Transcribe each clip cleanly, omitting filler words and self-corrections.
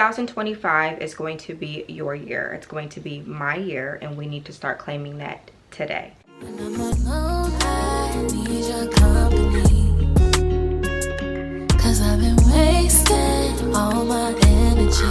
2025 is going to be your year. It's going to be my year, and we need to start claiming that today. When I'm alone, I need your company, 'cause I've been wasting all my energy.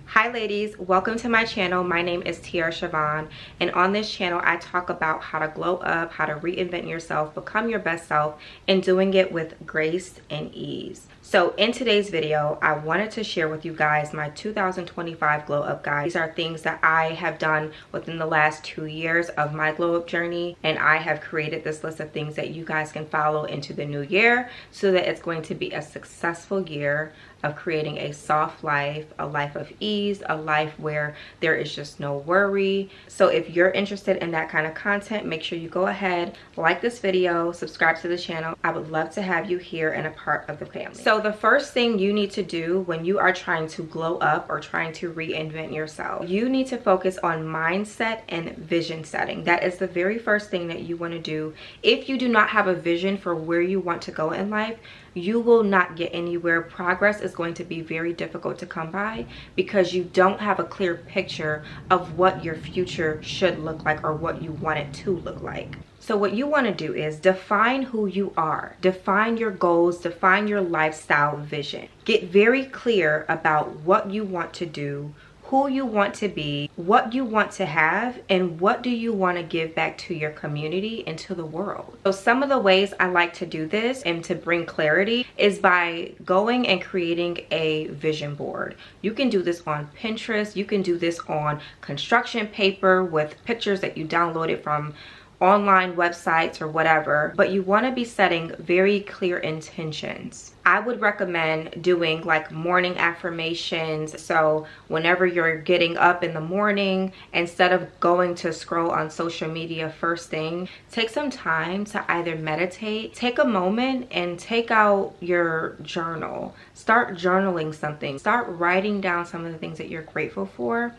Hi ladies, welcome to my channel. My name is Tierra, and on this channel I talk about how to glow up, how to reinvent yourself, become your best self, and doing it with grace and ease. So in today's video, I wanted to share with you guys my 2025 glow up guide. These are things that I have done within the last 2 years of my glow up journey, and I have created this list of things that you guys can follow into the new year so that it's going to be a successful year of creating a soft life, a life of ease, a life where there is just no worry. So if you're interested in that kind of content, make sure you go ahead, like this video, subscribe to the channel. I would love to have you here and a part of the family. So the first thing you need to do when you are trying to glow up or trying to reinvent yourself, you need to focus on mindset and vision setting. That is the very first thing that you want to do. If you do not have a vision for where you want to go in life, you will not get anywhere. Progress is going to be very difficult to come by because you don't have a clear picture of what your future should look like or what you want it to look like. So what you want to do is define who you are, define your goals, define your lifestyle vision. Get very clear about what you want to do, who you want to be, what you want to have, and what do you want to give back to your community and to the world. So some of the ways I like to do this and to bring clarity is by going and creating a vision board. You can do this on Pinterest, you can do this on construction paper with pictures that you downloaded from online websites or whatever, but you want to be setting very clear intentions. I would recommend doing like morning affirmations. So whenever you're getting up in the morning, instead of going to scroll on social media first thing, take some time to either meditate, take a moment and take out your journal. Start journaling something. Start writing down some of the things that you're grateful for.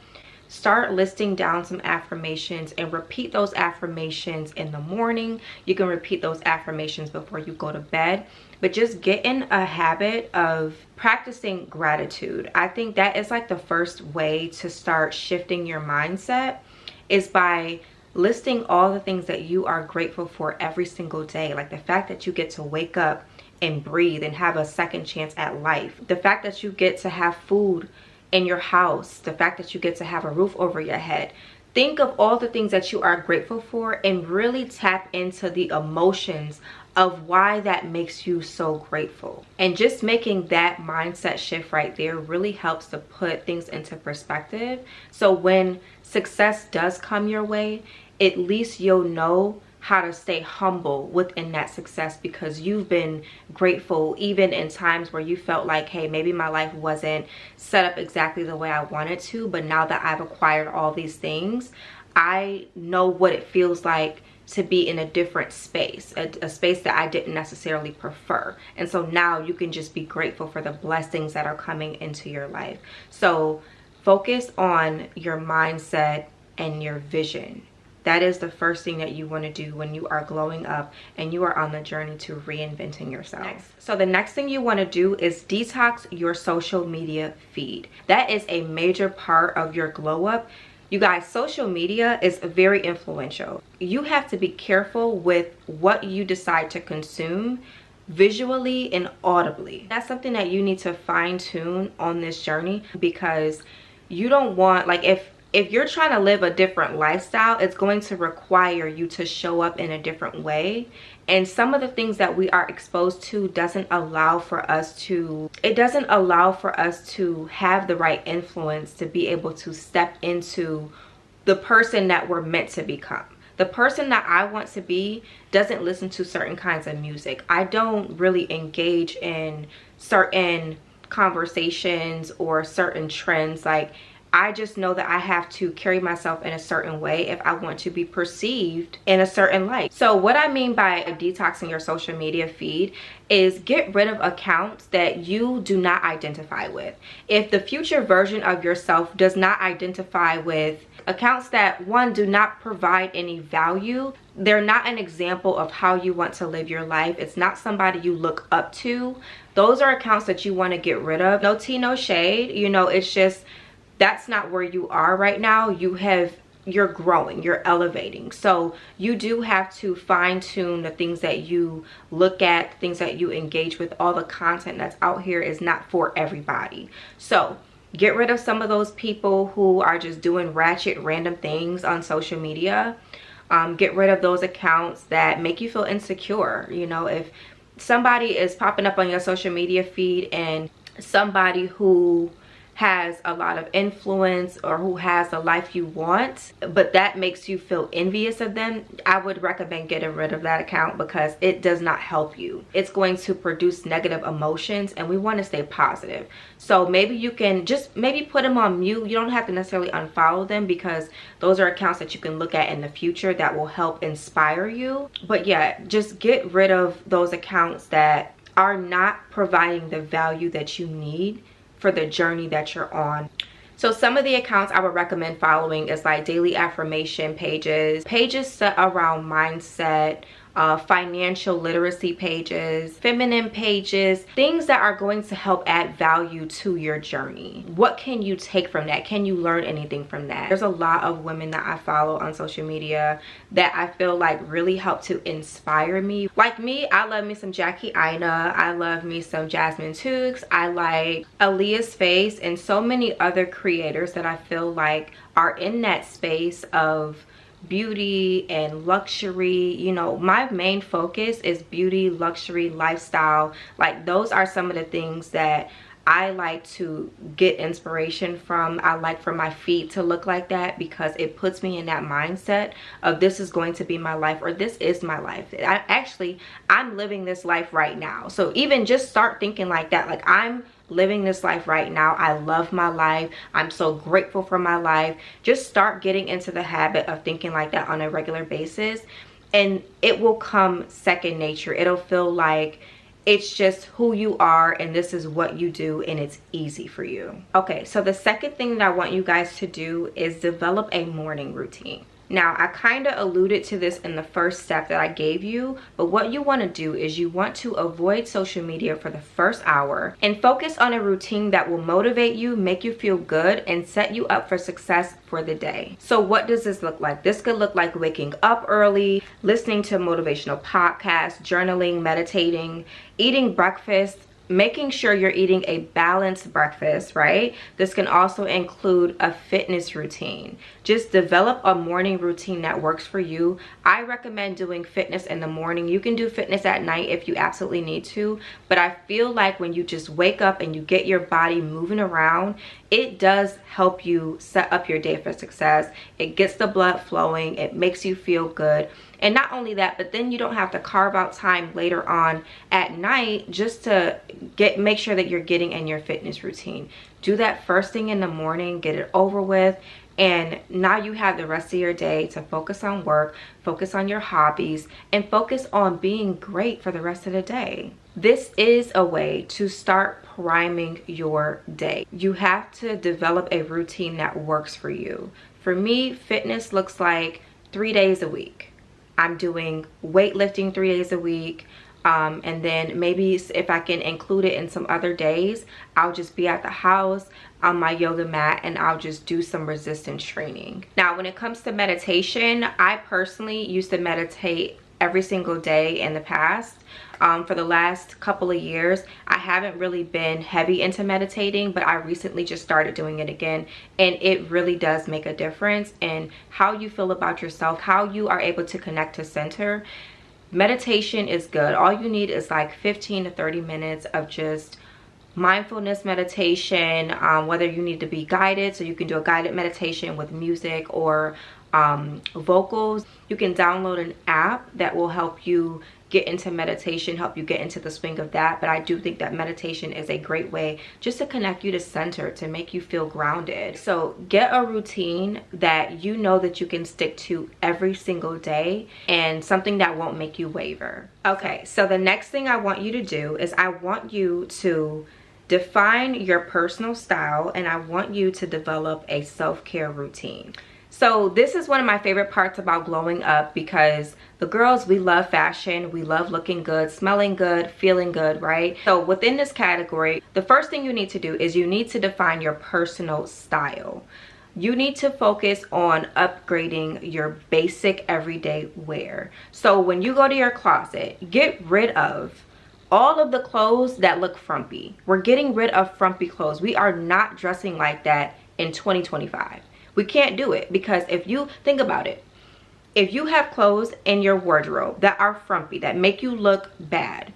Start listing down some affirmations and repeat those affirmations in the morning. You can repeat those affirmations before you go to bed, but just get in a habit of practicing gratitude. I think that is like the first way to start shifting your mindset, is by listing all the things that you are grateful for every single day. Like the fact that you get to wake up and breathe and have a second chance at life. The fact that you get to have food in your house, the fact that you get to have a roof over your head. Think of all the things that you are grateful for and really tap into the emotions of why that makes you so grateful. And just making that mindset shift right there really helps to put things into perspective. So when success does come your way, at least you'll know how to stay humble within that success, because you've been grateful even in times where you felt like, hey, maybe my life wasn't set up exactly the way I wanted to, but now that I've acquired all these things, I know what it feels like to be in a different space, a space that I didn't necessarily prefer. And so now you can just be grateful for the blessings that are coming into your life. So focus on your mindset and your vision. That is the first thing that you want to do when you are glowing up and you are on the journey to reinventing yourself. So the next thing you want to do is detox your social media feed. That is a major part of your glow up. You guys, social media is very influential. You have to be careful with what you decide to consume visually and audibly. That's something that you need to fine tune on this journey, because you don't want, like, if you're trying to live a different lifestyle, it's going to require you to show up in a different way. And some of the things that we are exposed to doesn't allow for us to have the right influence to be able to step into the person that we're meant to become. The person that I want to be doesn't listen to certain kinds of music. I don't really engage in certain conversations or certain trends. Like, I just know that I have to carry myself in a certain way if I want to be perceived in a certain light. So what I mean by detoxing your social media feed is get rid of accounts that you do not identify with. If the future version of yourself does not identify with accounts that, one, do not provide any value, they're not an example of how you want to live your life, it's not somebody you look up to, those are accounts that you want to get rid of. No tea, no shade, you know, it's just that's not where you are right now. You're growing, you're elevating, so you do have to fine-tune the things that you look at, things that you engage with. All the content that's out here is not for everybody, so get rid of some of those people who are just doing ratchet random things on social media. Get rid of those accounts that make you feel insecure. You know, if somebody is popping up on your social media feed and somebody who has a lot of influence or who has the life you want, but that makes you feel envious of them, I would recommend getting rid of that account, because it does not help you. It's going to produce negative emotions, and we want to stay positive. So maybe you can just maybe put them on mute. You don't have to necessarily unfollow them, because those are accounts that you can look at in the future that will help inspire you. But yeah, just get rid of those accounts that are not providing the value that you need for the journey that you're on. So some of the accounts I would recommend following is like daily affirmation pages set around mindset, financial literacy pages, feminine pages, things that are going to help add value to your journey. What can you take from that? Can you learn anything from that? There's a lot of women that I follow on social media that I feel like really help to inspire me. Like me, I love me some Jackie Aina, I love me some Jasmine Tooks, I like Aaliyah's Face, and so many other creators that I feel like are in that space of beauty and luxury. You know, my main focus is beauty, luxury, lifestyle. Like, those are some of the things that I like to get inspiration from. I like for my feet to look like that, because it puts me in that mindset of this is going to be my life, or this is my life. I'm living this life right now. So even just start thinking like that, like, I'm living this life right now. I love my life. I'm so grateful for my life. Just start getting into the habit of thinking like that on a regular basis, and it will come second nature. It'll feel like it's just who you are, and this is what you do, and it's easy for you. Okay, so the second thing that I want you guys to do is develop a morning routine. Now, I kind of alluded to this in the first step that I gave you, but what you want to do is you want to avoid social media for the first hour and focus on a routine that will motivate you, make you feel good, and set you up for success for the day. So what does this look like? This could look like waking up early, listening to motivational podcasts, journaling, meditating, eating breakfast, making sure you're eating a balanced breakfast, right? This can also include a fitness routine. Just develop a morning routine that works for you. I recommend doing fitness in the morning. You can do fitness at night if you absolutely need to, but I feel like when you just wake up and you get your body moving around, it does help you set up your day for success. It gets the blood flowing, it makes you feel good. And not only that, but then you don't have to carve out time later on at night just to make sure that you're getting in your fitness routine. Do that first thing in the morning, get it over with, and now you have the rest of your day to focus on work, focus on your hobbies, and focus on being great for the rest of the day. This is a way to start priming your day. You have to develop a routine that works for you. For me, fitness looks like 3 days a week. I'm doing weightlifting 3 days a week, and then maybe if I can include it in some other days, I'll just be at the house on my yoga mat and I'll just do some resistance training. Now, when it comes to meditation, I personally used to meditate every single day in the past. For the last couple of years, I haven't really been heavy into meditating, but I recently just started doing it again, and it really does make a difference in how you feel about yourself, how you are able to connect to center. Meditation is good. All you need is like 15 to 30 minutes of just mindfulness meditation, whether you need to be guided, so you can do a guided meditation with music, or vocals. You can download an app that will help you get into meditation, help you get into the swing of that. But I do think that meditation is a great way just to connect you to center, to make you feel grounded. So get a routine that you know that you can stick to every single day, and something that won't make you waver. Okay, so the next thing I want you to do is I want you to define your personal style, and I want you to develop a self-care routine. So this is one of my favorite parts about glowing up, because the girls, we love fashion, we love looking good, smelling good, feeling good, right? So within this category, the first thing you need to do is you need to define your personal style. You need to focus on upgrading your basic everyday wear. So when you go to your closet, get rid of all of the clothes that look frumpy. We're getting rid of frumpy clothes. We are not dressing like that in 2025. We can't do it, because if you think about it, if you have clothes in your wardrobe that are frumpy, that make you look bad,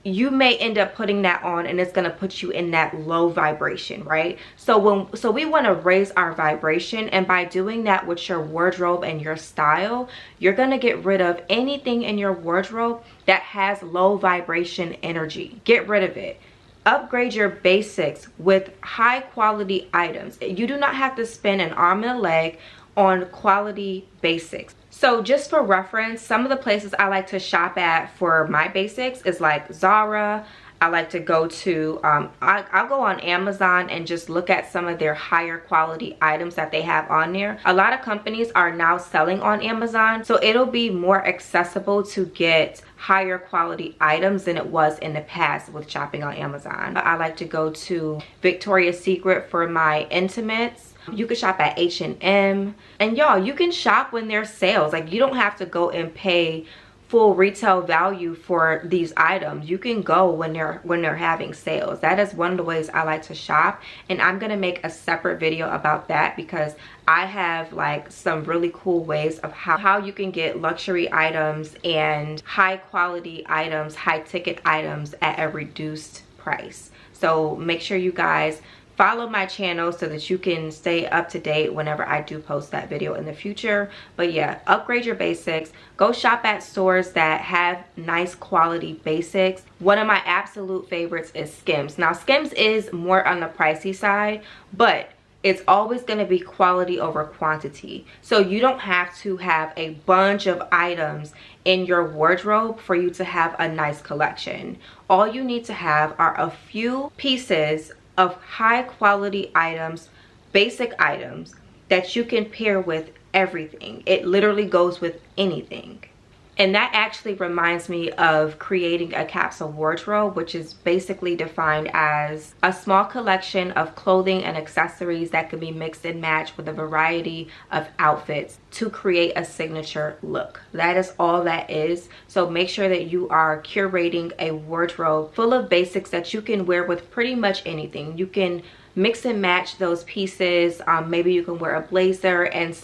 you may end up putting that on, and it's going to put you in that low vibration, right? So we want to raise our vibration, and by doing that with your wardrobe and your style, you're going to get rid of anything in your wardrobe that has low vibration energy. Get rid of it. Upgrade your basics with high quality items. You do not have to spend an arm and a leg on quality basics. So just for reference, some of the places I like to shop at for my basics is like Zara. I like to go to, I'll go on Amazon and just look at some of their higher quality items that they have on there. A lot of companies are now selling on Amazon, so it'll be more accessible to get higher quality items than it was in the past with shopping on Amazon. I like to go to Victoria's Secret for my intimates. You can shop at H&M, and y'all, you can shop when there's sales. Like, you don't have to go and pay full retail value for these items. You can go when they're having sales. That is one of the ways I like to shop, and I'm gonna make a separate video about that, because I have like some really cool ways of how you can get luxury items and high quality items, high ticket items at a reduced price. So make sure you guys follow my channel so that you can stay up to date whenever I do post that video in the future. But yeah, upgrade your basics. Go shop at stores that have nice quality basics. One of my absolute favorites is Skims. Now, Skims is more on the pricey side, but it's always going to be quality over quantity. So you don't have to have a bunch of items in your wardrobe for you to have a nice collection. All you need to have are a few pieces of high quality items, basic items that you can pair with everything. It literally goes with anything. And that actually reminds me of creating a capsule wardrobe, which is basically defined as a small collection of clothing and accessories that can be mixed and matched with a variety of outfits to create a signature look. That is all that is. So make sure that you are curating a wardrobe full of basics that you can wear with pretty much anything. You can mix and match those pieces. Maybe you can wear a blazer and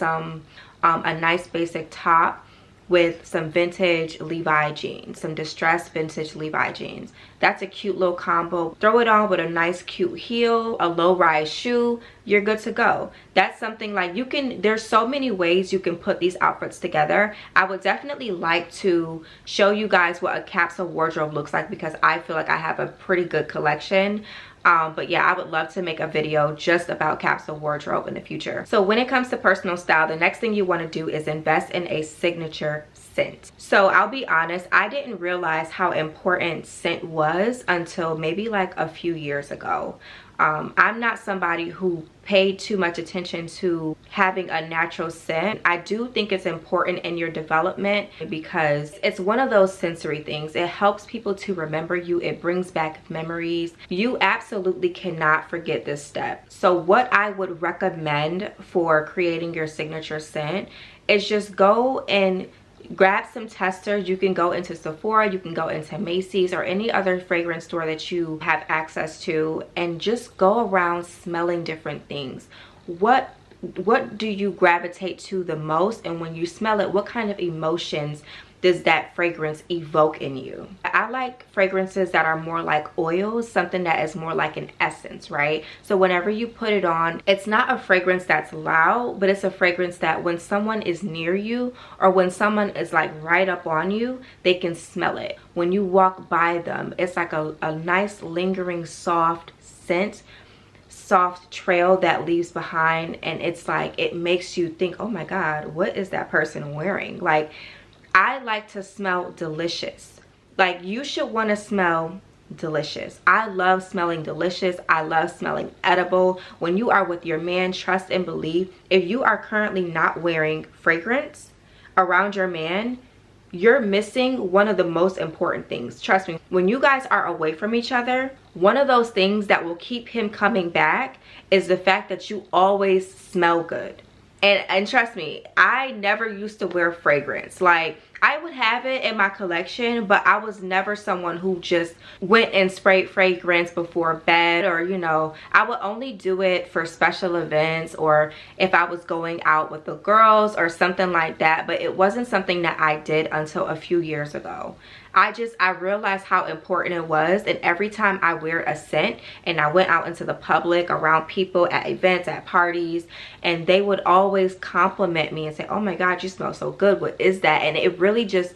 a nice basic top with some vintage Levi jeans, some distressed vintage Levi jeans. That's a cute little combo. Throw it on with a nice cute heel, a low-rise shoe, you're good to go. That's something like there's so many ways you can put these outfits together. I would definitely like to show you guys what a capsule wardrobe looks like, because I feel like I have a pretty good collection. But yeah, I would love to make a video just about capsule wardrobe in the future. So when it comes to personal style, the next thing you want to do is invest in a signature scent. So I'll be honest, I didn't realize how important scent was until maybe like a few years ago. I'm not somebody who paid too much attention to having a natural scent. I do think it's important in your development, because it's one of those sensory things. It helps people to remember you. It brings back memories. You absolutely cannot forget this step. So what I would recommend for creating your signature scent is just go and grab some testers. You can go into Sephora, you can go into Macy's, or any other fragrance store that you have access to, and just go around smelling different things. What do you gravitate to the most? And when you smell it, what kind of emotions does that fragrance evoke in you? I like fragrances that are more like oils, something that is more like an essence, right? So whenever you put it on, it's not a fragrance that's loud, but it's a fragrance that when someone is near you or when someone is like right up on you, they can smell it. When you walk by them, it's like a nice lingering soft scent, soft trail that leaves behind, and it's like it makes you think, oh my god, what is that person wearing? Like, I like to smell delicious. Like, you should want to smell delicious. I love smelling delicious. I love smelling edible. When you are with your man, trust and believe, if you are currently not wearing fragrance around your man, you're missing one of the most important things. Trust me, when you guys are away from each other, one of those things that will keep him coming back is the fact that you always smell good. And trust me, I never used to wear fragrance. Like, I would have it in my collection, but I was never someone who just went and sprayed fragrance before bed, or, you know, I would only do it for special events or if I was going out with the girls or something like that. But it wasn't something that I did until a few years ago. I realized how important it was, and every time I wear a scent and I went out into the public around people at events, at parties, and they would always compliment me and say, oh my god, you smell so good, what is that? And it really just,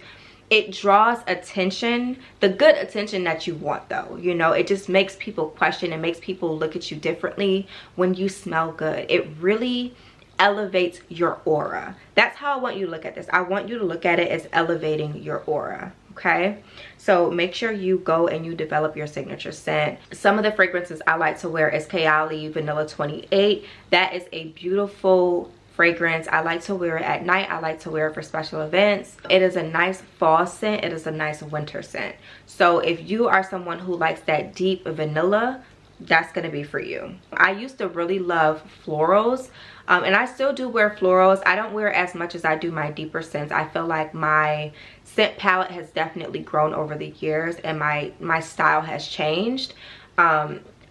it draws attention, the good attention that you want though, you know. It just makes people question and makes people look at you differently when you smell good. It really elevates your aura. That's how I want you to look at this. I want you to look at it as elevating your aura. Okay, so make sure you go and you develop your signature scent. Some of the fragrances I like to wear is Kayali Vanilla 28. That is a beautiful fragrance. I like to wear it at night. I like to wear it for special events. It is a nice fall scent. It is a nice winter scent. So if you are someone who likes that deep vanilla, that's going to be for you. I used to really love florals, and I still do wear florals. I don't wear as much as I do my deeper scents. I feel like my scent palette has definitely grown over the years, and my style has changed.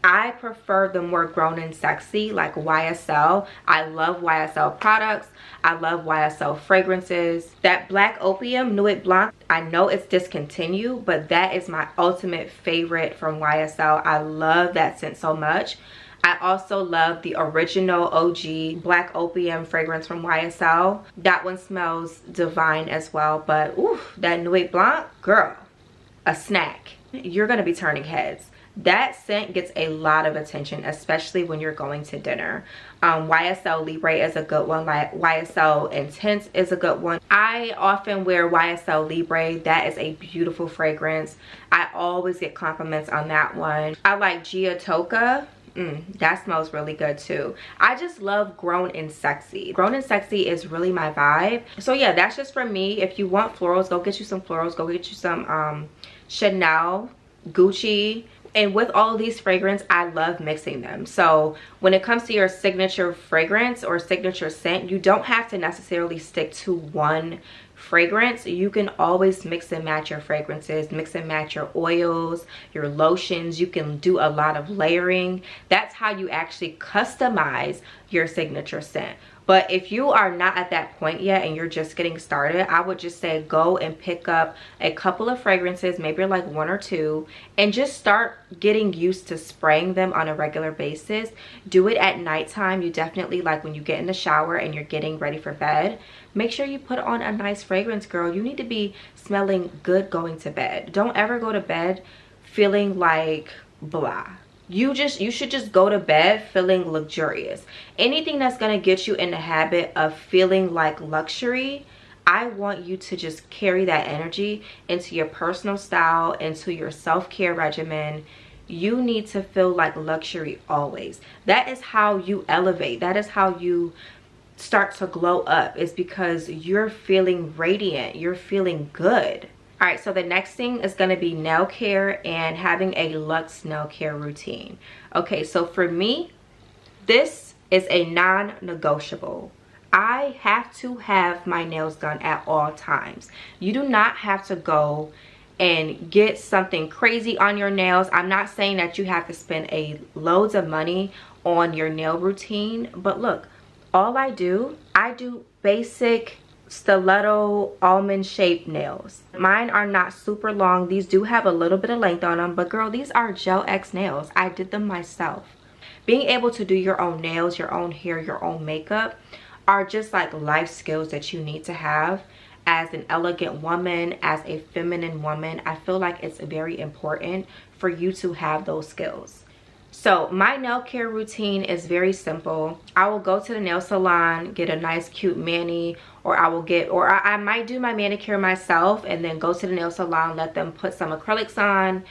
I prefer the more grown and sexy, like YSL. I love YSL products. I love YSL fragrances. That Black Opium Nuit Blanc, I know it's discontinued, but that is my ultimate favorite from YSL. I love that scent so much. I also love the original OG Black Opium fragrance from YSL. That one smells divine as well. But oof, that Nuit Blanc, girl, a snack. You're gonna be turning heads. That scent gets a lot of attention, especially when you're going to dinner. YSL Libre is a good one. Like YSL Intense is a good one. I often wear YSL Libre. That is a beautiful fragrance. I always get compliments on that one. I like Gia Toka. That smells really good too. I just love grown and sexy. Grown and sexy is really my vibe. So yeah, that's just for me. If you want florals, go get you some florals. Go get you some Chanel, Gucci. And with all of these fragrances, I love mixing them. So when it comes to your signature fragrance or signature scent, you don't have to necessarily stick to one fragrance. You can always mix and match your fragrances, mix and match your oils, your lotions. You can do a lot of layering. That's how you actually customize your signature scent. But if you are not at that point yet and you're just getting started, I would just say go and pick up a couple of fragrances, maybe like one or two, and just start getting used to spraying them on a regular basis. Do it at nighttime. You definitely, like when you get in the shower and you're getting ready for bed, make sure you put on a nice fragrance, girl. You need to be smelling good going to bed. Don't ever go to bed feeling like blah. You should just go to bed feeling luxurious. Anything that's going to get you in the habit of feeling like luxury, I want you to just carry that energy into your personal style, into your self-care regimen. You need to feel like luxury always. That is how you elevate. That is how you start to glow up. It's because you're feeling radiant. You're feeling good. All right, so the next thing is going to be nail care and having a luxe nail care routine. Okay, so for me, this is a non-negotiable. I have to have my nails done at all times. You do not have to go and get something crazy on your nails. I'm not saying that you have to spend loads of money on your nail routine, but look, all I do basic stiletto almond shaped nails. Mine are not super long. These do have a little bit of length on them, but girl, these are Gel X nails. I did them myself. Being able to do your own nails, your own hair, your own makeup are just like life skills that you need to have as an elegant woman, as a feminine woman. I feel like it's very important for you to have those skills. So my nail care routine is very simple. I will go to the nail salon, get a nice cute mani, or I might do my manicure myself and then go to the nail salon, let them put some acrylics on.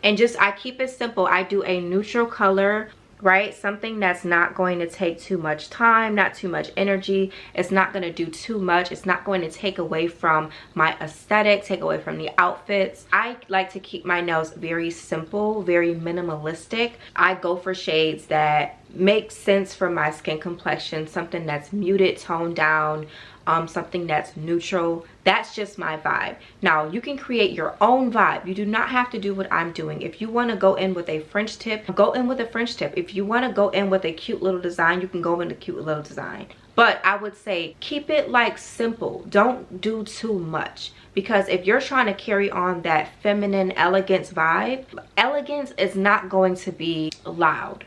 And just, I keep it simple. I do a neutral color, right? Something that's not going to take too much time, not too much energy. It's not going to do too much. It's not going to take away from my aesthetic, take away from the outfits. I like to keep my nails very simple, very minimalistic. I go for shades that make sense for my skin complexion, something that's muted, toned down, something that's neutral. That's just my vibe. Now you can create your own vibe. You do not have to do what I'm doing. If you want to go in with a French tip, go in with a French tip. If you want to go in with a cute little design, you can go in a cute little design. But I would say keep it like simple. Don't do too much, because if you're trying to carry on that feminine elegance vibe, elegance is not going to be loud.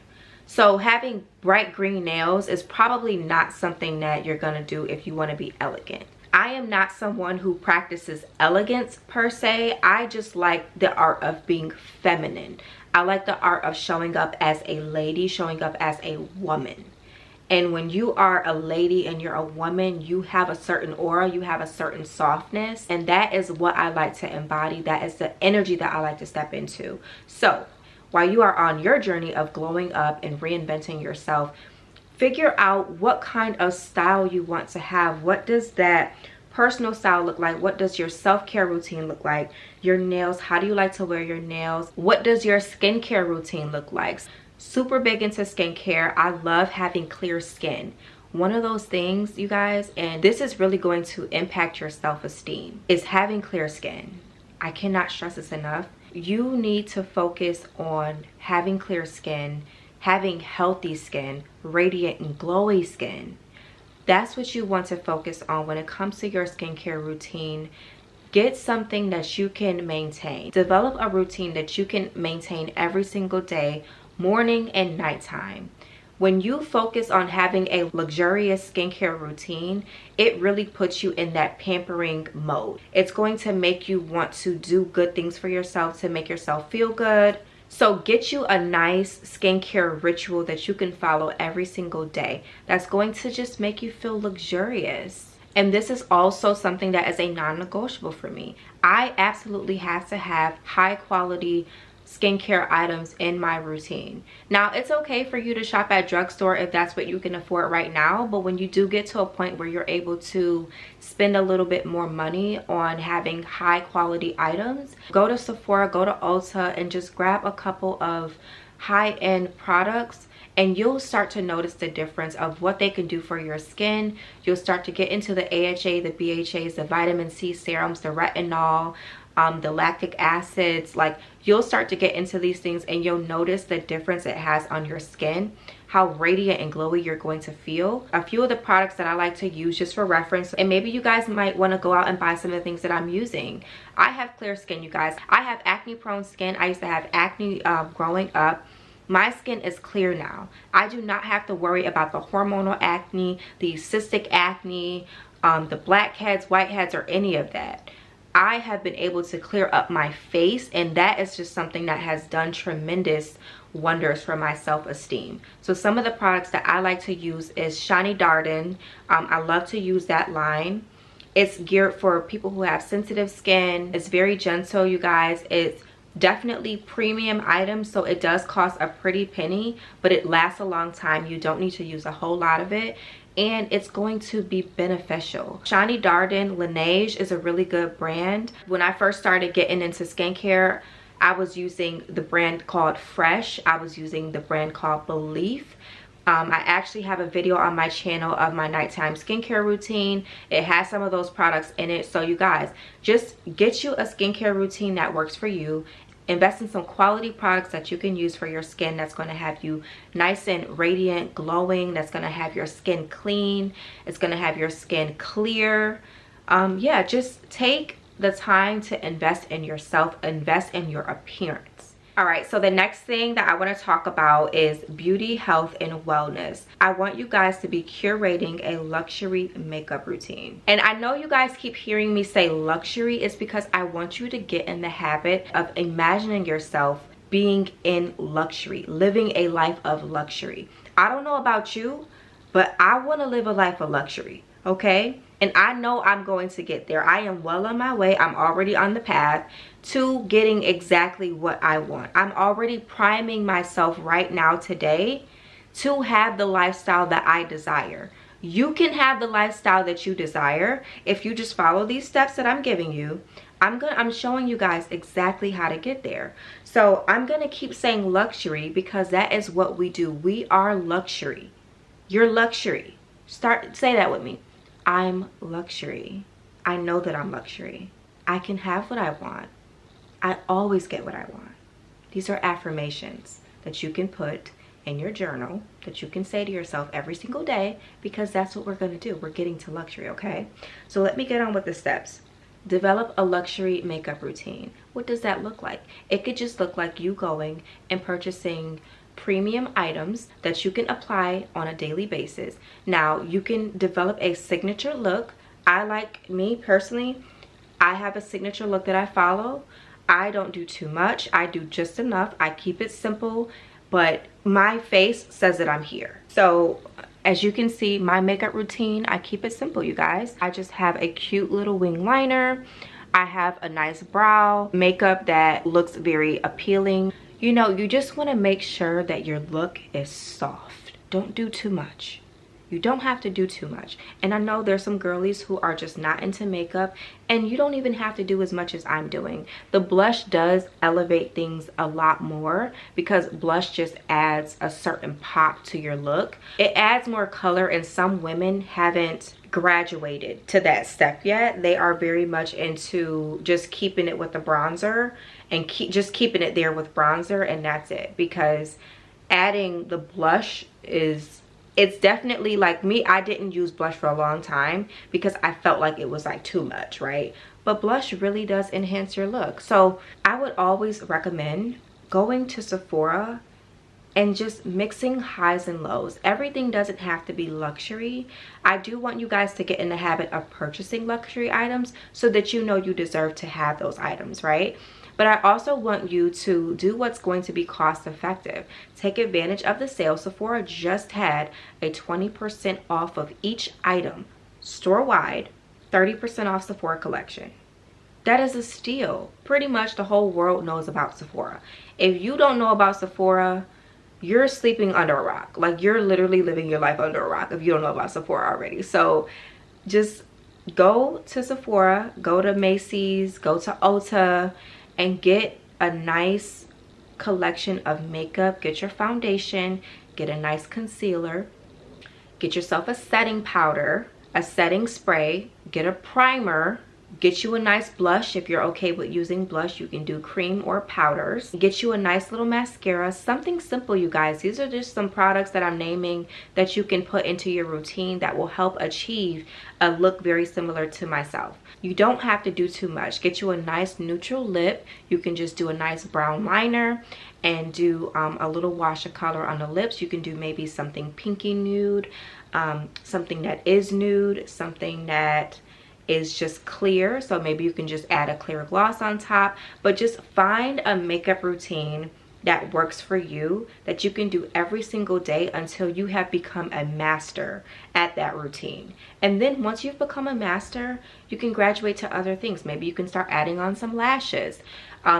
So having bright green nails is probably not something that you're gonna do if you want to be elegant. I am not someone who practices elegance per se. I just like the art of being feminine. I like the art of showing up as a lady, showing up as a woman. And when you are a lady and you're a woman, you have a certain aura, you have a certain softness, and that is what I like to embody. That is the energy that I like to step into. So while you are on your journey of glowing up and reinventing yourself, figure out what kind of style you want to have. What does that personal style look like? What does your self-care routine look like? Your nails, how do you like to wear your nails? What does your skincare routine look like? Super big into skincare. I love having clear skin. One of those things, you guys, and this is really going to impact your self-esteem, is having clear skin. I cannot stress this enough. You need to focus on having clear skin, having healthy skin, radiant and glowy skin. That's what you want to focus on when it comes to your skincare routine. Get something that you can maintain. Develop a routine that you can maintain every single day, morning and nighttime. When you focus on having a luxurious skincare routine, it really puts you in that pampering mode. It's going to make you want to do good things for yourself, to make yourself feel good. So get you a nice skincare ritual that you can follow every single day. That's going to just make you feel luxurious. And this is also something that is a non-negotiable for me. I absolutely have to have high quality skincare items in my routine. Now, it's okay for you to shop at drugstore if that's what you can afford right now, but when you do get to a point where you're able to spend a little bit more money on having high quality items, go to Sephora, go to Ulta, and just grab a couple of high-end products, and you'll start to notice the difference of what they can do for your skin. You'll start to get into the AHA, the BHAs, the vitamin C serums, the retinol, the lactic acids. Like, you'll start to get into these things and you'll notice the difference it has on your skin, how radiant and glowy you're going to feel. A few of the products that I like to use just for reference, and maybe you guys might want to go out and buy some of the things that I'm using. I have clear skin, you guys. I have acne prone skin. I used to have acne growing up. My skin is clear now. I do not have to worry about the hormonal acne, the cystic acne, the blackheads, whiteheads, or any of that. I have been able to clear up my face, and that is just something that has done tremendous wonders for my self-esteem. So some of the products that I like to use is Shani Darden. I love to use that line. It's geared for people who have sensitive skin. It's very gentle, you guys. It's definitely premium items, so it does cost a pretty penny, but it lasts a long time. You don't need to use a whole lot of it, and it's going to be beneficial. Shani Darden Laneige is a really good brand. When I first started getting into skincare, I was using the brand called Fresh. I was using the brand called Belief. I actually have a video on my channel of my nighttime skincare routine. It has some of those products in it. So you guys, just get you a skincare routine that works for you. Invest in some quality products that you can use for your skin that's going to have you nice and radiant, glowing, that's going to have your skin clean, it's going to have your skin clear. Yeah, just take the time to invest in yourself, invest in your appearance. All right, so the next thing that I want to talk about is beauty, health, and wellness. I want you guys to be curating a luxury makeup routine. And I know you guys keep hearing me say luxury. It's because I want you to get in the habit of imagining yourself being in luxury, living a life of luxury. I don't know about you, but I want to live a life of luxury, okay? And I know I'm going to get there. I am well on my way. I'm already on the path to getting exactly what I want. I'm already priming myself right now today to have the lifestyle that I desire. You can have the lifestyle that you desire if you just follow these steps that I'm giving you. I'm showing you guys exactly how to get there. So I'm going to keep saying luxury because that is what we do. We are luxury. You're luxury. Say that with me. I'm luxury. I know that I'm luxury. I can have what I want. I always get what I want. These are affirmations that you can put in your journal, that you can say to yourself every single day, because that's what we're going to do. We're getting to luxury, okay? So let me get on with the steps. Develop a luxury makeup routine. What does that look like? It could just look like you going and purchasing premium items that you can apply on a daily basis. Now, you can develop a signature look. Me personally, I have a signature look that I follow. I don't do too much. I do just enough. I keep it simple, but my face says that I'm here. So as you can see, my makeup routine, I keep it simple, you guys. I just have a cute little wing liner. I have a nice brow makeup that looks very appealing. You know, you just want to make sure that your look is soft. Don't do too much. You don't have to do too much. And I know there's some girlies who are just not into makeup, and you don't even have to do as much as I'm doing. The blush does elevate things a lot more because blush just adds a certain pop to your look. It adds more color, and some women haven't graduated to that step yet. They are very much into just keeping it with the bronzer and just keeping it there with bronzer, and that's it. Because adding the blush it's definitely, like me, I didn't use blush for a long time because I felt like it was like too much, right? But blush really does enhance your look. So I would always recommend going to Sephora and just mixing highs and lows. Everything doesn't have to be luxury. I do want you guys to get in the habit of purchasing luxury items so that you know you deserve to have those items, right? But I also want you to do what's going to be cost effective. Take advantage of the sale. Sephora just had a 20% off of each item, store-wide, 30% off Sephora collection. That is a steal. Pretty much the whole world knows about Sephora. If you don't know about Sephora, you're sleeping under a rock. Like, you're literally living your life under a rock if you don't know about Sephora already. So just go to Sephora, go to Macy's, go to Ulta, and get a nice collection of makeup. Get your foundation, get a nice concealer, get yourself a setting powder, a setting spray, get a primer, get you a nice blush. If you're okay with using blush, you can do cream or powders. Get you a nice little mascara, something simple, you guys. These are just some products that I'm naming that you can put into your routine that will help achieve a look very similar to myself. You don't have to do too much. Get you a nice neutral lip. You can just do a nice brown liner and do a little wash of color on the lips. You can do maybe something pinky nude, something that is nude, something that is just clear. So maybe you can just add a clear gloss on top, but just find a makeup routine that works for you, that you can do every single day until you have become a master at that routine. And then once you've become a master, you can graduate to other things. Maybe you can start adding on some lashes.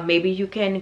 Maybe you can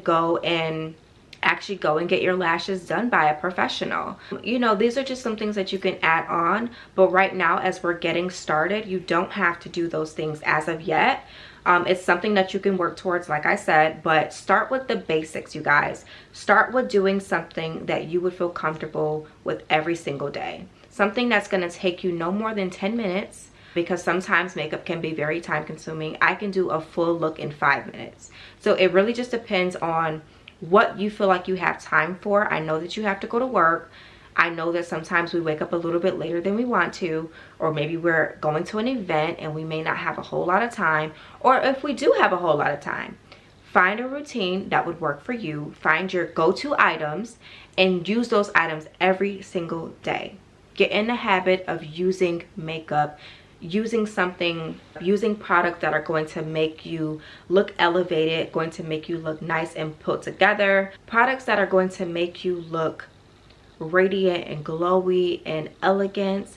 actually go and get your lashes done by a professional. You know, these are just some things that you can add on, but right now, as we're getting started, you don't have to do those things as of yet. It's something that you can work towards, like I said, but start with the basics, you guys. Start with doing something that you would feel comfortable with every single day. Something that's gonna take you no more than 10 minutes. because sometimes makeup can be very time consuming. I can do a full look in 5 minutes. So it really just depends on what you feel like you have time for. I know that you have to go to work. I know that sometimes we wake up a little bit later than we want to, or maybe we're going to an event and we may not have a whole lot of time, or if we do have a whole lot of time, find a routine that would work for you. Find your go-to items and use those items every single day. Get in the habit of using makeup, using products that are going to make you look elevated, going to make you look nice and put together, products that are going to make you look radiant and glowy and elegant.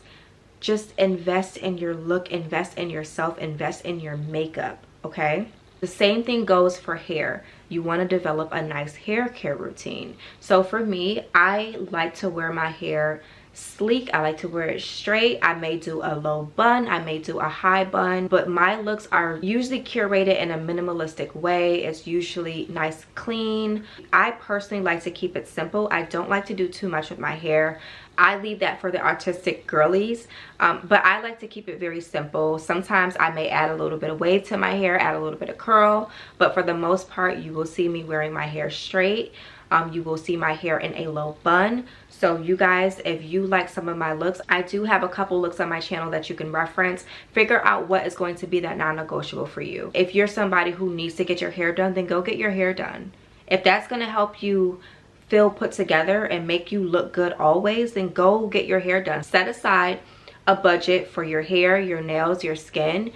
Just invest in your look, invest in yourself, invest in your makeup, okay? The same thing goes for hair. You want to develop a nice hair care routine. So for me, I like to wear my hair sleek. I like to wear it straight. I may do a low bun, I may do a high bun, but my looks are usually curated in a minimalistic way. It's usually nice, clean. I personally like to keep it simple. I don't like to do too much with my hair. I leave that for the artistic girlies, but I like to keep it very simple. Sometimes I may add a little bit of wave to my hair, add a little bit of curl, but for the most part, you will see me wearing my hair straight. You will see my hair in a low bun. So you guys, if you like some of my looks, I do have a couple looks on my channel that you can reference. Figure out what is going to be that non-negotiable for you. If you're somebody who needs to get your hair done, then go get your hair done. If that's going to help you feel put together and make you look good always, then go get your hair done. Set aside a budget for your hair, your nails, your skin,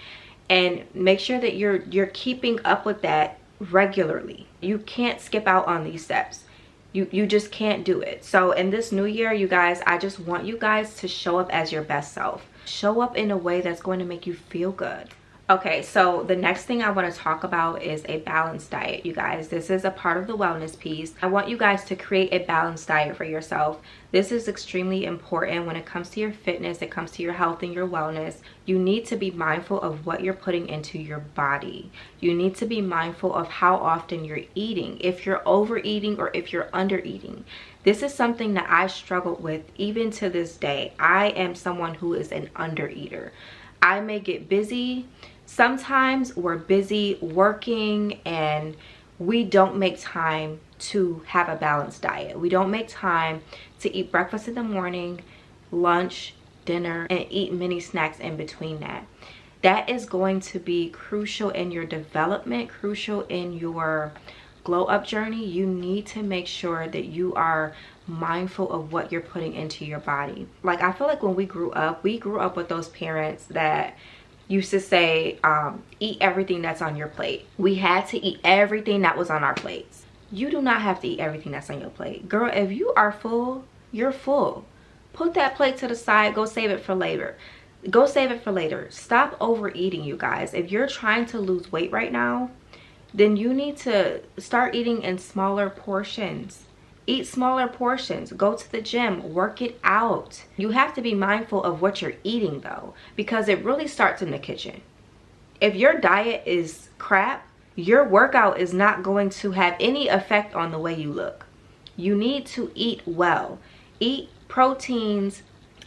and make sure that you're keeping up with that regularly. You can't skip out on these steps. You just can't do it. So in this new year, you guys, I just want you guys to show up as your best self. Show up in a way that's going to make you feel good. Okay, so the next thing I want to talk about is a balanced diet, you guys. This is a part of the wellness piece. I want you guys to create a balanced diet for yourself. This is extremely important when it comes to your fitness, it comes to your health and your wellness. You need to be mindful of what you're putting into your body. You need to be mindful of how often you're eating, if you're overeating or if you're undereating. This is something that I struggled with even to this day. I am someone who is an undereater. I may get busy. Sometimes we're busy working and we don't make time to have a balanced diet. We don't make time to eat breakfast in the morning, lunch, dinner, and eat mini snacks in between that. That is going to be crucial in your development, crucial in your glow up journey. You need to make sure that you are mindful of what you're putting into your body. Like, I feel like when we grew up with those parents that used to say, eat everything that's on your plate. We had to eat everything that was on our plates. You do not have to eat everything that's on your plate. Girl, if you are full, you're full. Put that plate to the side. Go save it for later. Go save it for later. Stop overeating, you guys. If you're trying to lose weight right now, then you need to start eating in smaller portions. Eat smaller portions. Go to the gym. Work it out. You have to be mindful of what you're eating though, because it really starts in the kitchen. If your diet is crap, your workout is not going to have any effect on the way you look. You need to eat well. Eat proteins.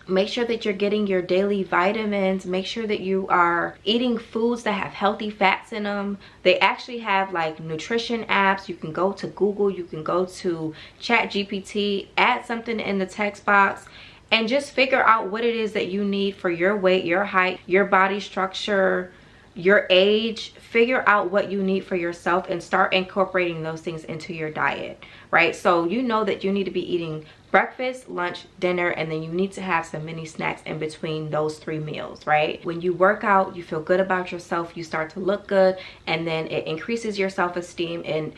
Make sure that you're getting your daily vitamins. Make sure that you are eating foods that have healthy fats in them. They actually have like nutrition apps. You can go to Google, you can go to ChatGPT, add something in the text box, and just figure out what it is that you need for your weight, your height, your body structure, your age. Figure out what you need for yourself and start incorporating those things into your diet, right? So you know that you need to be eating breakfast, lunch, dinner, and then you need to have some mini snacks in between those 3 meals, right? When you work out, you feel good about yourself, you start to look good, and then it increases your self-esteem and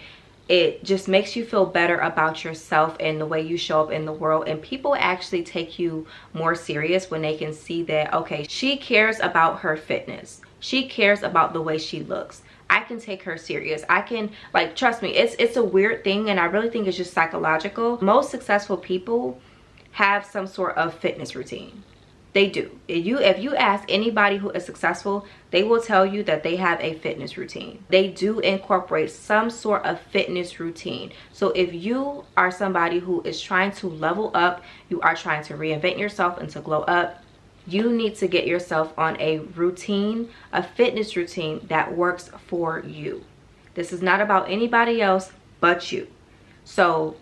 it just makes you feel better about yourself and the way you show up in the world. And people actually take you more serious when they can see that, okay, she cares about her fitness. She cares about the way she looks. I can take her serious. I can, like, trust me, it's a weird thing, and I really think it's just psychological. Most successful people have some sort of fitness routine. They do. If you ask anybody who is successful, they will tell you that they have a fitness routine. They do incorporate some sort of fitness routine. So if you are somebody who is trying to level up, you are trying to reinvent yourself and to glow up, You need to get yourself on a routine, a fitness routine that works for you. This is not about anybody else but you. So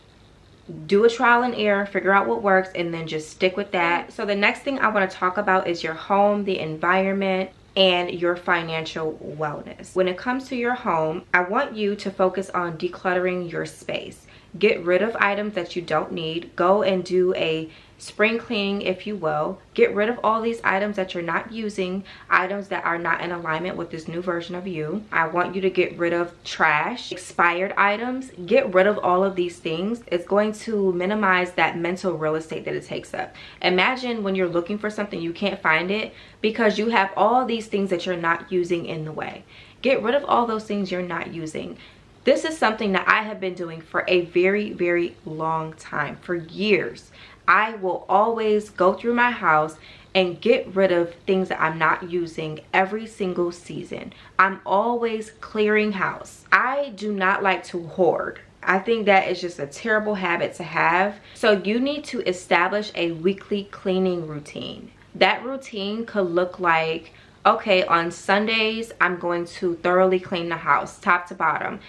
do a trial and error, figure out what works, and then just stick with that. So the next thing I want to talk about is your home, the environment, and your financial wellness. When it comes to your home, I want you to focus on decluttering your space. Get rid of items that you don't need. Go and do a spring cleaning, if you will. Get rid of all these items that you're not using, items that are not in alignment with this new version of you. I want you to get rid of trash, expired items. Get rid of all of these things. It's going to minimize that mental real estate that it takes up. Imagine when you're looking for something, you can't find it because you have all these things that you're not using in the way. Get rid of all those things you're not using. This is something that I have been doing for a very, very long time, for years. I will always go through my house and get rid of things that I'm not using every single season. I'm always clearing house. I do not like to hoard. I think that is just a terrible habit to have. So you need to establish a weekly cleaning routine. That routine could look like, okay, on Sundays, I'm going to thoroughly clean the house, top to bottom.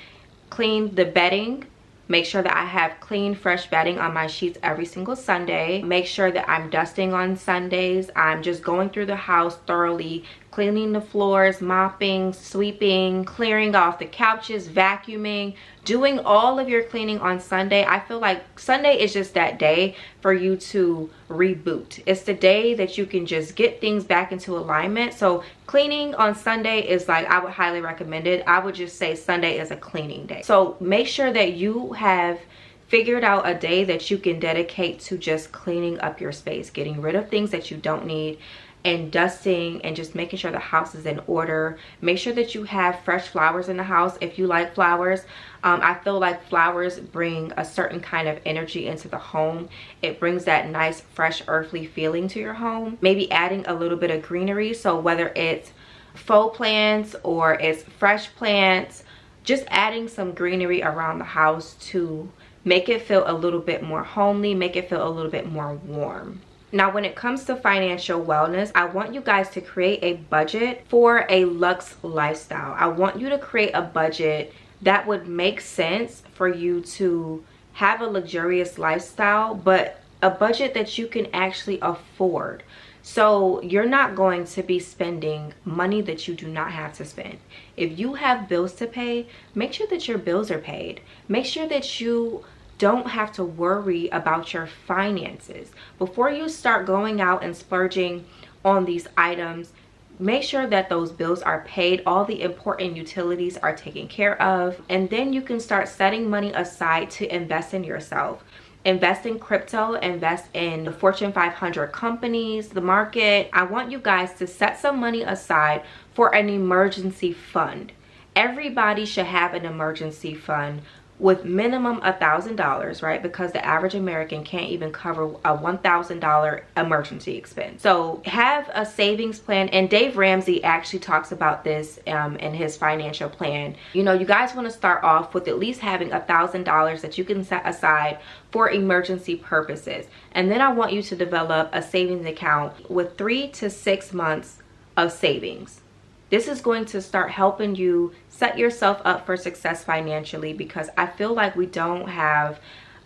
Clean the bedding. Make sure that I have clean, fresh bedding on my sheets every single Sunday. Make sure that I'm dusting on Sundays. I'm just going through the house thoroughly, cleaning the floors, mopping, sweeping, clearing off the couches, vacuuming, doing all of your cleaning on Sunday. I feel like Sunday is just that day for you to reboot. It's the day that you can just get things back into alignment. So cleaning on Sunday is like, I would highly recommend it. I would just say Sunday is a cleaning day. So make sure that you have figured out a day that you can dedicate to just cleaning up your space, getting rid of things that you don't need, and dusting, and just making sure the house is in order. Make sure that you have fresh flowers in the house if you like flowers. I feel like flowers bring a certain kind of energy into the home. It brings that nice, fresh, earthly feeling to your home. Maybe adding a little bit of greenery. So whether it's faux plants or it's fresh plants, just adding some greenery around the house to make it feel a little bit more homely, make it feel a little bit more warm. Now, when it comes to financial wellness, I want you guys to create a budget for a luxe lifestyle. I want you to create a budget that would make sense for you to have a luxurious lifestyle, but a budget that you can actually afford. So you're not going to be spending money that you do not have to spend. If you have bills to pay, make sure that your bills are paid. Make sure that you don't have to worry about your finances. Before you start going out and splurging on these items, make sure that those bills are paid, all the important utilities are taken care of, and then you can start setting money aside to invest in yourself. Invest in crypto, invest in the Fortune 500 companies, the market. I want you guys to set some money aside for an emergency fund. Everybody should have an emergency fund with minimum $1,000, right? Because the average American can't even cover a $1,000 emergency expense. So have a savings plan, and Dave Ramsey actually talks about this in his financial plan. You know, you guys want to start off with at least having $1,000 that you can set aside for emergency purposes. And then I want you to develop a savings account with 3 to 6 months of savings. This is going to start helping you set yourself up for success financially, because I feel like we don't have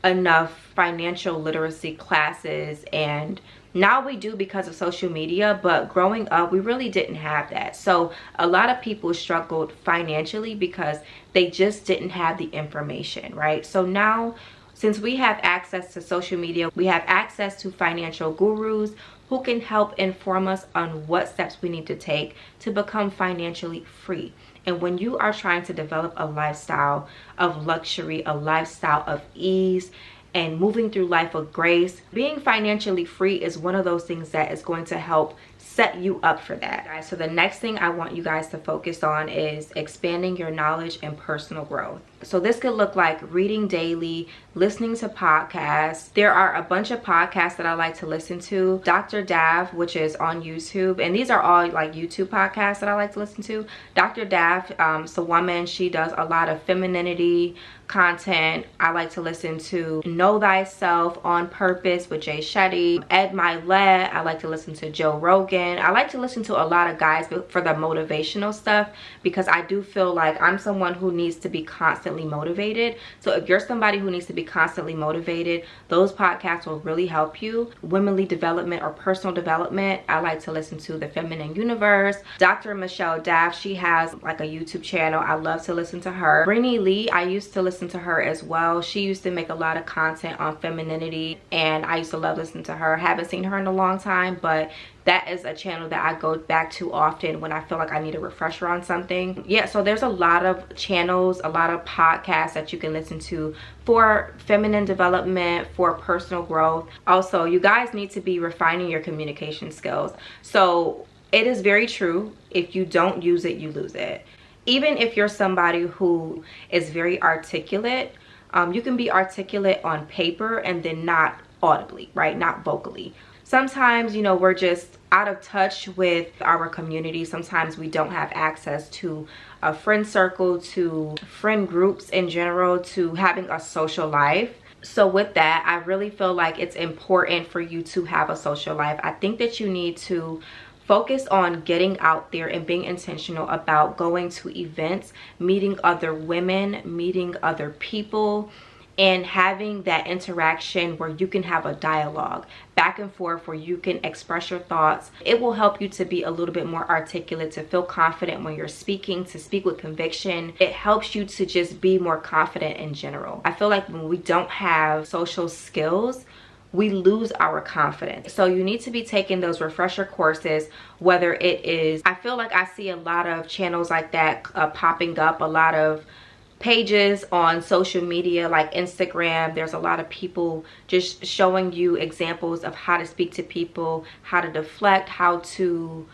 enough financial literacy classes, and now we do because of social media, but growing up we really didn't have that. So a lot of people struggled financially because they just didn't have the information, right? So now, since we have access to social media, we have access to financial gurus who can help inform us on what steps we need to take to become financially free. And when you are trying to develop a lifestyle of luxury, a lifestyle of ease, and moving through life with grace, being financially free is one of those things that is going to help set you up for that, guys. So the next thing I want you guys to focus on is expanding your knowledge and personal growth. So this could look like reading daily, listening to podcasts. There are a bunch of podcasts that I like to listen to. Dr. Dav, which is on YouTube, and these are all like YouTube podcasts that I like to listen to. Dr. Dav, it's a woman. She does a lot of femininity content. I like to listen to Know Thyself, On Purpose with Jay Shetty, Ed Milet. I like to listen to Joe Rogan. I like to listen to a lot of guys for the motivational stuff, because I do feel like I'm someone who needs to be constantly motivated. So if you're somebody who needs to be constantly motivated, those podcasts will really help you. Womanly development or personal development, I like to listen to The Feminine Universe. Dr. Michelle Daff, she has like a YouTube channel. I love to listen to her. Brittany Lee, I used to listen to her as well. She used to make a lot of content on femininity, and I used to love listening to her. Haven't seen her in a long time, but that is a channel that I go back to often when I feel like I need a refresher on something. Yeah, so there's a lot of channels, a lot of podcasts that you can listen to for feminine development, for personal growth. Also, you guys need to be refining your communication skills. So it is very true, if you don't use it, you lose it. Even if you're somebody who is very articulate, you can be articulate on paper and then not audibly, right? Not vocally. Sometimes, you know, we're just out of touch with our community. Sometimes we don't have access to a friend circle, to friend groups in general, to having a social life. So with that, I really feel like it's important for you to have a social life. I think that you need to focus on getting out there and being intentional about going to events, meeting other women, meeting other people, and having that interaction where you can have a dialogue back and forth, where you can express your thoughts. It will help you to be a little bit more articulate, to feel confident when you're speaking, to speak with conviction. It helps you to just be more confident in general. I feel like when we don't have social skills, we lose our confidence. So you need to be taking those refresher courses, whether it is, I feel like I see a lot of channels like that popping up, a lot of pages on social media like Instagram. There's a lot of people just showing you examples of how to speak to people, how to deflect, how to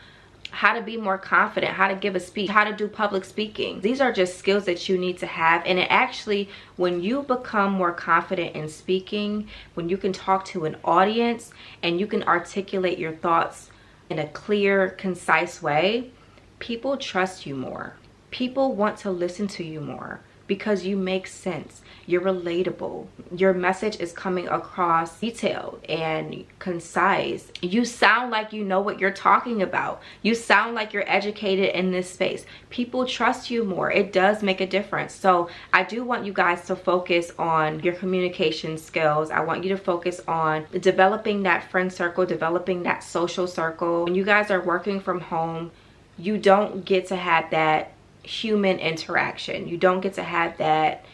be more confident, how to give a speech, how to do public speaking. These are just skills that you need to have. And it actually, when you become more confident in speaking, when you can talk to an audience and you can articulate your thoughts in a clear, concise way, people trust you more. People want to listen to you more, because you make sense, you're relatable, your message is coming across detailed and concise. You sound like you know what you're talking about. You sound like you're educated in this space. People trust you more. It does make a difference. So I do want you guys to focus on your communication skills. I want you to focus on developing that friend circle, developing that social circle. When you guys are working from home, you don't get to have that human interaction. You don't get to have that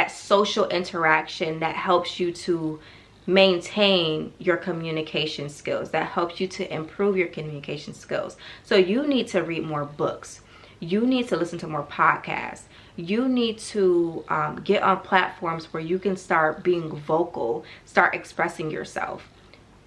social interaction that helps you to maintain your communication skills, that helps you to improve your communication skills. So you need to read more books. You need to listen to more podcasts. You need to get on platforms where you can start being vocal, start expressing yourself.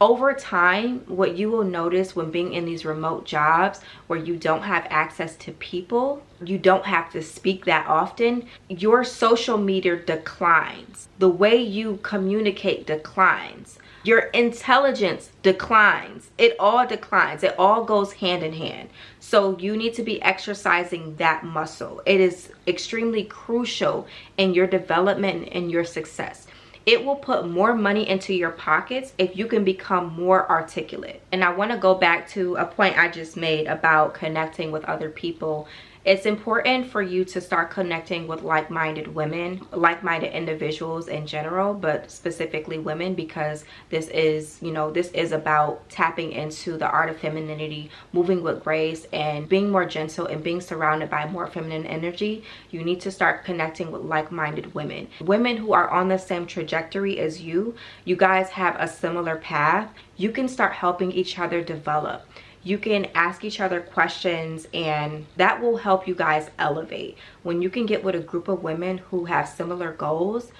Over time, what you will notice when being in these remote jobs where you don't have access to people, you don't have to speak that often, your social media declines. The way you communicate declines. Your intelligence declines. It all declines. It all goes hand in hand. So you need to be exercising that muscle. It is extremely crucial in your development and your success. It will put more money into your pockets if you can become more articulate. And I want to go back to a point I just made about connecting with other people. It's important for you to start connecting with like-minded women, like-minded individuals in general, but specifically women, because this is, you know, this is about tapping into the art of femininity, moving with grace, and being more gentle and being surrounded by more feminine energy. You need to start connecting with like-minded women. Women who are on the same trajectory as you. You guys have a similar path. You can start helping each other develop. You can ask each other questions, and that will help you guys elevate. When you can get with a group of women who have similar goals,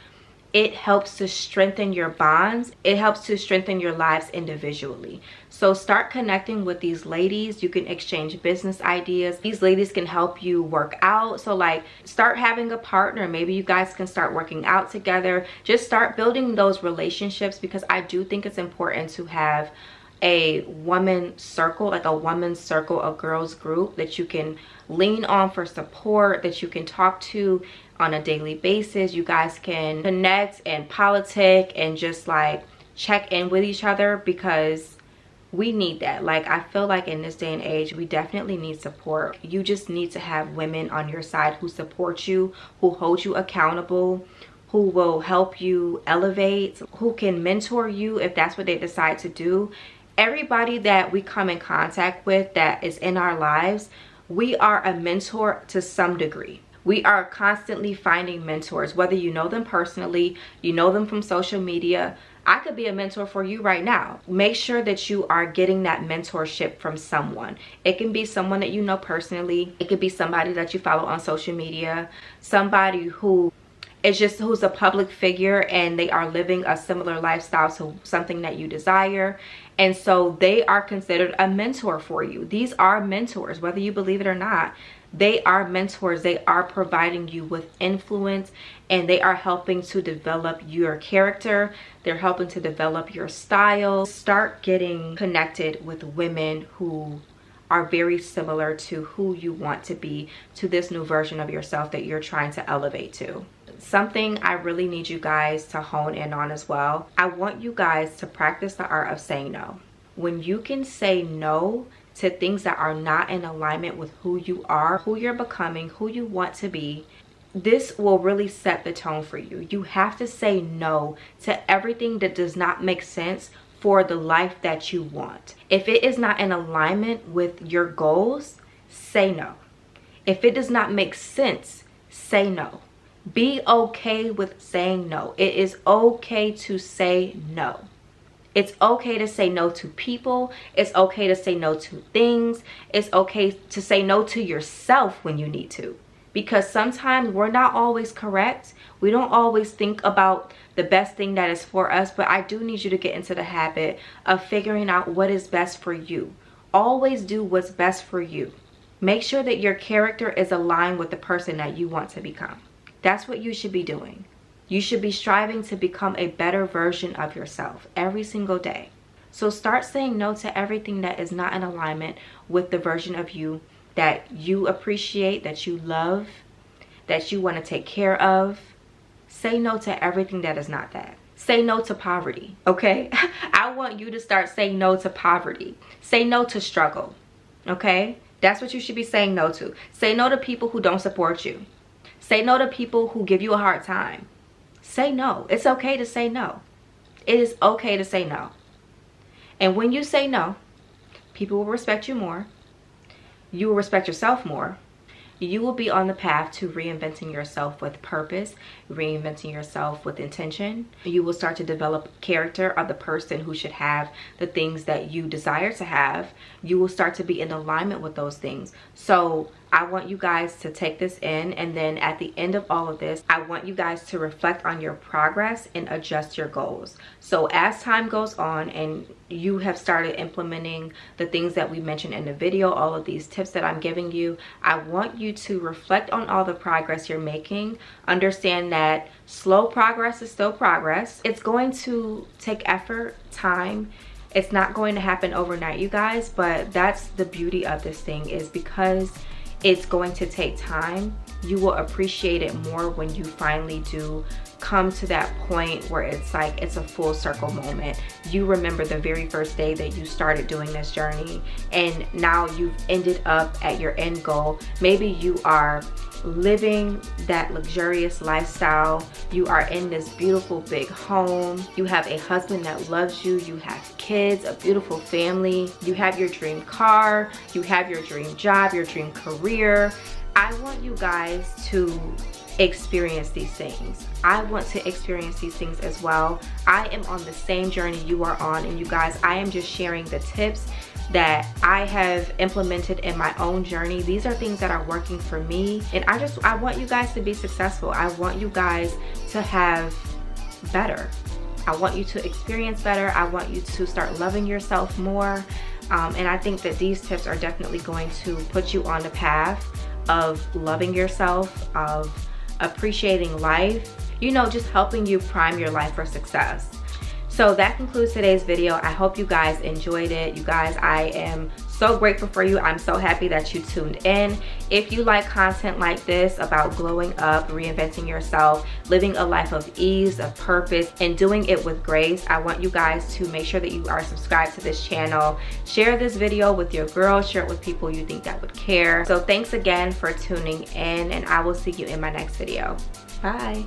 it helps to strengthen your bonds. It helps to strengthen your lives individually. So start connecting with these ladies. You can exchange business ideas. These ladies can help you work out. So like, start having a partner. Maybe you guys can start working out together. Just start building those relationships, because I do think it's important to have a woman circle, like a woman's circle, a girls group that you can lean on for support, that you can talk to on a daily basis. You guys can connect and politic and just like check in with each other, because we need that. Like, I feel like in this day and age, we definitely need support. You just need to have women on your side who support you, who hold you accountable, who will help you elevate, who can mentor you if that's what they decide to do. Everybody that we come in contact with that is in our lives, we are a mentor to some degree. We are constantly finding mentors, whether you know them personally, you know them from social media. I could be a mentor for you right now. Make sure that you are getting that mentorship from someone. It can be someone that you know personally. It could be somebody that you follow on social media, somebody who is just, who's a public figure and they are living a similar lifestyle to something that you desire. And so they are considered a mentor for you. These are mentors, whether you believe it or not. They are mentors. They are providing you with influence, and they are helping to develop your character. They're helping to develop your style. Start getting connected with women who are very similar to who you want to be, to this new version of yourself that you're trying to elevate to. Something I really need you guys to hone in on as well. I want you guys to practice the art of saying no. When you can say no to things that are not in alignment with who you are, who you're becoming, who you want to be, this will really set the tone for you. You have to say no to everything that does not make sense for the life that you want. If it is not in alignment with your goals, say no. If it does not make sense, say no. Be okay with saying no. It is okay to say no. It's okay to say no to people. It's okay to say no to things. It's okay to say no to yourself when you need to. Because sometimes we're not always correct. We don't always think about the best thing that is for us. But I do need you to get into the habit of figuring out what is best for you. Always do what's best for you. Make sure that your character is aligned with the person that you want to become. That's what you should be doing. You should be striving to become a better version of yourself every single day. So start saying no to everything that is not in alignment with the version of you that you appreciate, that you love, that you want to take care of. Say no to everything that is not that. Say no to poverty, okay? I want you to start saying no to poverty. Say no to struggle, okay? That's what you should be saying no to. Say no to people who don't support you. Say no to people who give you a hard time. Say no. It's okay to say no. It is okay to say no. And when you say no, people will respect you more. You will respect yourself more. You will be on the path to reinventing yourself with purpose, reinventing yourself with intention. You will start to develop character of the person who should have the things that you desire to have. You will start to be in alignment with those things. So I want you guys to take this in, and then at the end of all of this, I want you guys to reflect on your progress and adjust your goals. So as time goes on and you have started implementing the things that we mentioned in the video, all of these tips that I'm giving you, I want you to reflect on all the progress you're making. Understand that slow progress is still progress. It's going to take effort, time. It's not going to happen overnight, you guys, but that's the beauty of this thing, is because it's going to take time. You will appreciate it more when you finally do come to that point where it's like it's a full circle moment. You remember the very first day that you started doing this journey, and now you've ended up at your end goal. Maybe you are living that luxurious lifestyle. You are in this beautiful big home. You have a husband that loves you. You have kids, a beautiful family. You have your dream car. You have your dream job, your dream career. I want you guys to experience these things. I want to experience these things as well. I am on the same journey you are on, and you guys, I am just sharing the tips that I have implemented in my own journey. These are things that are working for me, and I want you guys to be successful. I want you guys to have better. I want you to experience better. I want you to start loving yourself more. And I think that these tips are definitely going to put you on the path of loving yourself, of appreciating life, you know, just helping you prime your life for success. So that concludes today's video. I hope you guys enjoyed it. You guys, I am so grateful for you. I'm so happy that you tuned in. If you like content like this about glowing up, reinventing yourself, living a life of ease, of purpose, and doing it with grace, I want you guys to make sure that you are subscribed to this channel. Share this video with your girls, share it with people you think that would care. So thanks again for tuning in, and I will see you in my next video. Bye.